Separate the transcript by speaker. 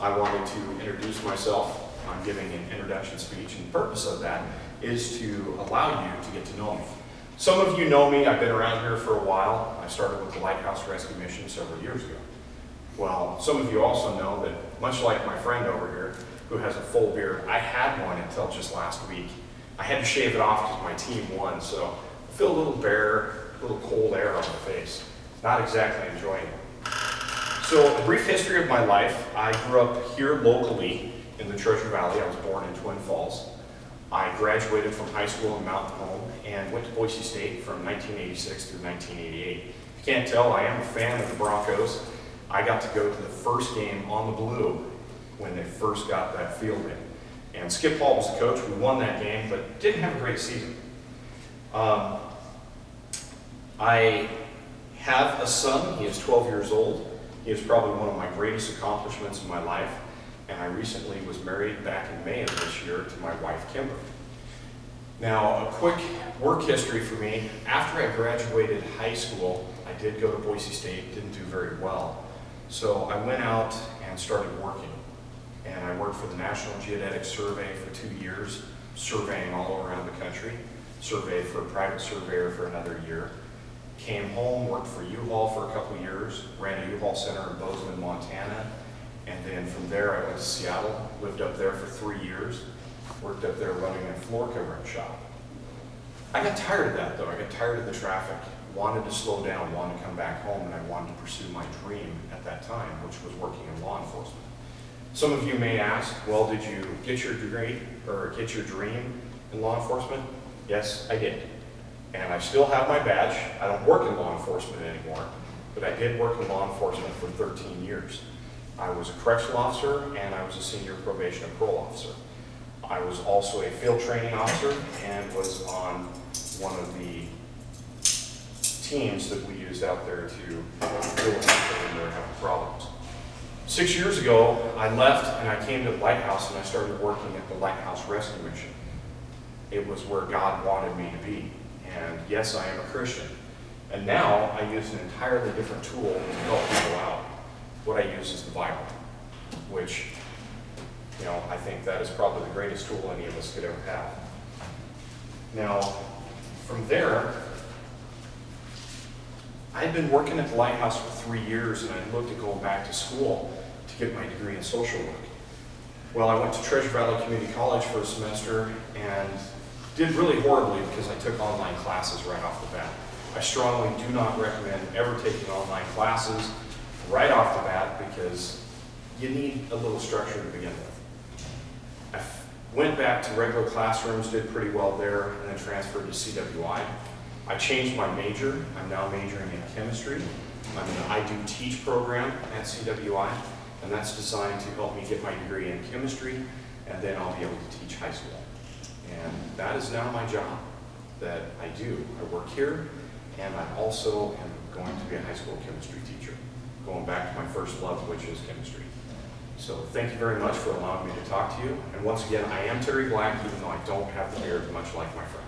Speaker 1: I wanted to introduce myself. I'm giving an introduction speech, and the purpose of that is to allow you to get to know me. Some of you know me. I've been around here for a while. I started with the Lighthouse Rescue Mission several years ago. Well, some of you also know that, much like my friend over here, who has a full beard, I had one until just last week. I had to shave it off because my team won, so I feel a little bare, a little cold air on my face. Not exactly enjoying it. So, a brief history of my life. I grew up here locally in the Treasure Valley. I was born in Twin Falls. I graduated from high school in Mountain Home and went to Boise State from 1986 through 1988. If you can't tell, I am a fan of the Broncos. I got to go to the first game on the Blue when they first got that field in. And Skip Hall was the coach. We won that game, but didn't have a great season. I have a son. He is 12 years old. He is probably one of my greatest accomplishments in my life. And I recently was married back in May of this year to my wife, Kimberly. Now, a quick work history for me. After I graduated high school, I did go to Boise State, didn't do very well. So I went out and started working. And I worked for the National Geodetic Survey for 2 years, surveying all around the country. Surveyed for a private surveyor for another year. Came home, worked for U-Haul for a couple of years, ran a U-Haul center in Bozeman, Montana. And then from there I went to Seattle, lived up there for 3 years, worked up there running a floor covering shop. I got tired of that though. I got tired of the traffic, wanted to slow down, wanted to come back home, and I wanted to pursue my dream at that time, which was working in law enforcement. Some of you may ask, well, did you get your degree or get your dream in law enforcement? Yes, I did. And I still have my badge. I don't work in law enforcement anymore, but I did work in law enforcement for 13 years. I was a correctional officer and I was a senior probation and parole officer. I was also a field training officer and was on one of the teams that we used out there to deal with people when they were having problems. 6 years ago, I left and I came to the Lighthouse and I started working at the Lighthouse Rescue Mission. It was where God wanted me to be. And yes, I am a Christian. And now I use an entirely different tool to help people out. What I use is the Bible, which, I think that is probably the greatest tool any of us could ever have. Now, from there, I had been working at the Lighthouse for 3 years, and I looked at going back to school to get my degree in social work. Well, I went to Treasure Valley Community College for a semester and did really horribly because I took online classes right off the bat. I strongly do not recommend ever taking online classes right off the bat because you need a little structure to begin with. I went back to regular classrooms, did pretty well there, and then transferred to CWI. I changed my major. I'm now majoring in chemistry. I'm in the I Do Teach program at CWI, and that's designed to help me get my degree in chemistry, and then I'll be able to teach high school. And that is now my job that I do. I work here, and I also am going to be a high school chemistry teacher, going back to my first love, which is chemistry. So thank you very much for allowing me to talk to you. And once again, I am Terry Black, even though I don't have the beard, much like my friend.